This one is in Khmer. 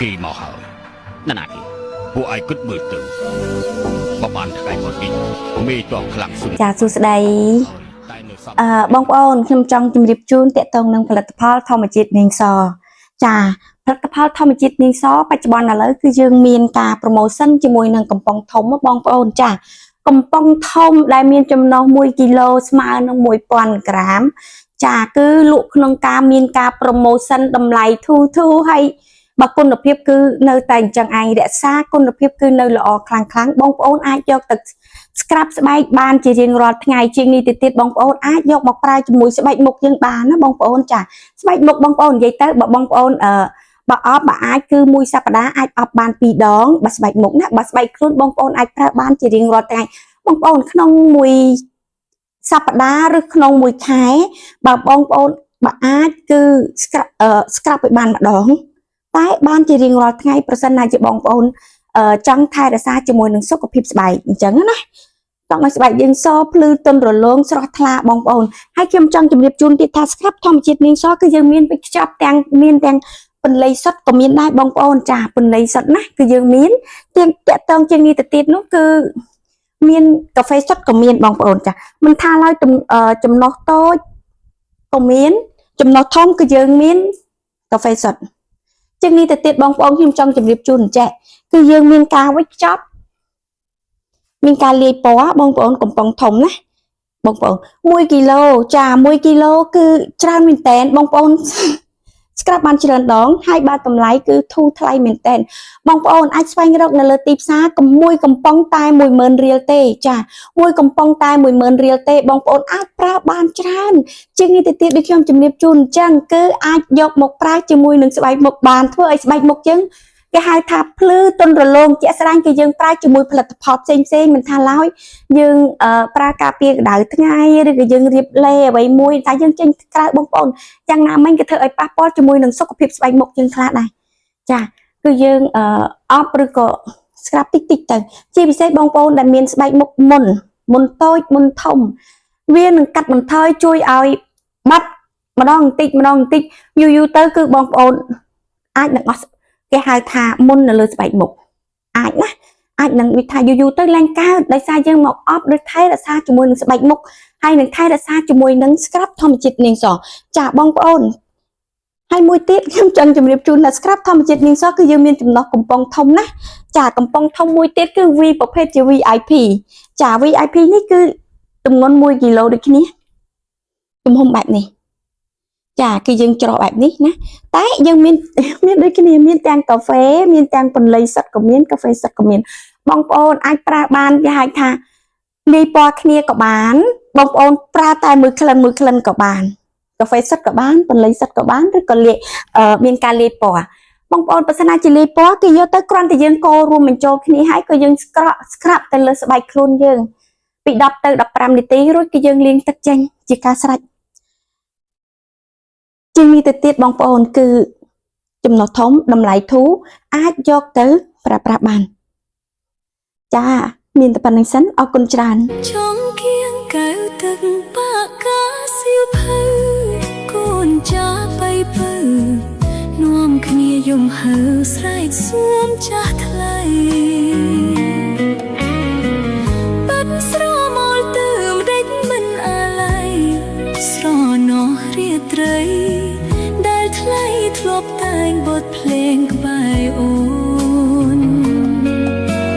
គេមកហើយណាគេពួកឯងគិតមើលទៅបបានថ្ងៃគាត់នេះមេតបខ្លាំងសុទ្ធចាសួស្តីបងប្អូនខ្ញុំចង់ជម្រាបជូនតកតងនឹងផលិតផលធម្មជាតិនាងសចាផលិតផលធម្មជាតិនាងសបច្ចុប្បន្នឥឡូវគឺយើងមានការ promotion ជាមួយនឹងកំប៉ុងធំបងប្អូនចាកំប៉ុងធំដែលមានចំណុះ1គីឡូស្មើនឹង 1000 ក្រាមចាគឺលក់ក្នុងការមានការ promotion តម្លៃធូរហើយបើគុណភាពគឺនៅតែអញ្ចឹងឯងរក្សាគុណភាពគឺនៅល្អខ្លាំងបងប្អូនអាចយកទឹកស្ក្រាប់ស្បែកបានជារៀងរាល់ថ្ងៃជាងនេះទៅទៀតបងប្អូនអាចយកមកប្រើជាមួយស្បែកមុខយើងបានណាបងប្អូនចាស្បែកមុខបងប្អូននិយាយទៅបើបងប្អូនបើអបបើអាចគឺមួយសប្តាហ៍អាចអបបាន2ដងបើស្បែកមុខណាបើស្បែកខ្លួនបងប្អូនអាចប្រើបានជារៀងរាល់ថ្ងៃបងប្អូនក្នុងមួយសប្តាហ៍ឬក្នុងមួយខែបើបងប្អូនបើអាចគឺស្ក្រាប់ឲ្យបានម្ដងតែបានជារៀងរាល់ថ្ងៃប្រសិនណាជាបងប្អូនចង់ថែរក្សាជាមួយនឹងសុខភាពស្បែកអញ្ចឹងណាចង់ឲ្យស្បែកយើងសភ្លឺទន់រលោងស្រស់ថ្លាបងប្អូនហើយខ្ញុំចង់ជម្រាបជូនទៀតថាស្រាប់ធម្មជាតិនាងសគឺយើងមានវិខ្ចប់ទាំងមានទាំងពន្លៃសុទ្ធក៏មានដែរបងប្អូនចាពន្លៃសុទ្ធណាគឺយើងមានទាំងតកតងជាងនេះទៅទៀតនោះគឺមានកាហ្វេសុទ្ធក៏មានបងប្អូនចាមិនថាឡើយចំណុះតូចក៏មានចំណុះធំគឺយើងមានកាហ្វេសុទ្ធជាងនេះទៅទៀតបងប្អូនខ្ញុំចង់ជម្រាបជូនអញ្ចេះគឺយើងមានការវិខ្ចប់មានការលាយពណ៌បងប្អូនកំប៉ុងធំណាបងប្អូន1គីឡូចា1គីឡូគឺច្រើនមែនតើបងប្អូនស្ក្រាប់បានច្រើនដងហើយបាទតម្លៃគឺធូរថ្លៃមែនតើបងប្អូនអាចស្វែងរកនៅលើទីផ្សារមួយកំប៉ុងតែ 10000 រៀលទេចាមួយកំប៉ុងតែ 10000 រៀលទេបងប្អូនអាចប្រើបានច្រើនជាងនេះទៅទៀតដូចខ្ញុំជម្រាបជូនអញ្ចឹងគឺអាចយកមកប្រើជាមួយនឹងស្បែកមុខបានធ្វើឲ្យស្បែកមុខយើងគេហៅថាភ្លឺទន់រលោងជាក់ស្ដែងគឺយើងប្រើជាមួយផលិតផលផ្សេងមិនថាឡើយយើងប្រើការពារក្តៅថ្ងៃឬក៏យើងរៀបលេអ្វីមួយតែយើងចេញក្រៅបងប្អូនយ៉ាងណាមិញក៏ធ្វើឲ្យប៉ះពាល់ជាមួយនឹងសុខភាពស្បែកមុខយើងខ្លះដែរចាគឺយើងអបឬក៏ស្ក្រាប់តិចទៅជាពិសេសបងប្អូនដែលមានស្បែកមុខមុនតូចមុនធំវានឹងកាត់បន្ថយជួយឲ្យបាត់ម្ដងបន្តិចយូរទៅគឺបងប្អូនអាចនឹងអស់គេហៅថាមុននៅលើស្បែកមុខអាចនឹងវាថាយូរទៅឡើងកើតដោយសារយើងមកអបឬថែរក្សាជាមួយនឹងស្បែកមុខហើយនឹងថែរក្សាជាមួយនឹងស្ក្រាប់ធម្មជាតិនាងសចាបងប្អូនហើយមួយទៀតខ្ញុំចង់ជម្រាបជូនថាស្ក្រាប់ធម្មជាតិនាងសគឺយើងមានចំណុះកំប៉ុងធំណាចាកំប៉ុងធំមួយទៀតគឺ V ប្រភេទជា VIP ចា VIP នេះគឺទម្ងន់1គីឡូដូចគ្នាទំហំបែបនេះចាគឺយើងច្រកបែបនេះណាតែយើងមានដូចគ្នាមានទាំងកាហ្វេមានទាំងពន្លៃសុទ្ធក៏មានកាហ្វេសុទ្ធក៏មានបងប្អូនអាចប្រើបានគេហៅថាលាយពណ៌គ្នាក៏បានបងប្អូនប្រើតែមួយក្លិនក៏បានកាហ្វេសុទ្ធក៏បានពន្លៃសុទ្ធក៏បានឬក៏លាយមានការលាយពណ៌បងប្អូនបើសិនណាជាលាយពណ៌គេយកទៅគ្រាន់តែយើងកូររួមបញ្ចូលគ្នាហើយក៏យើងស្ក្រាប់ទៅលើស្បែកខ្លួនយើងពី10ទៅ15នាទីរួចគឺយើងលាងទឹកចេញជាការស្រេចជាងនេះទៅទៀតបងប្អូនគឺចំណុះធំតម្លៃធូរអាចយកទៅប្រើប្រាស់បានចាមានតែប៉ុណ្្នឹងសិនអរគុណច្រើនចង់គៀងកៅទឹកបាក់កាសៀវភៅកូនចាបៃពៅនាំគ្នាយំហើស្រែកសួមចាស់ថ្លៃ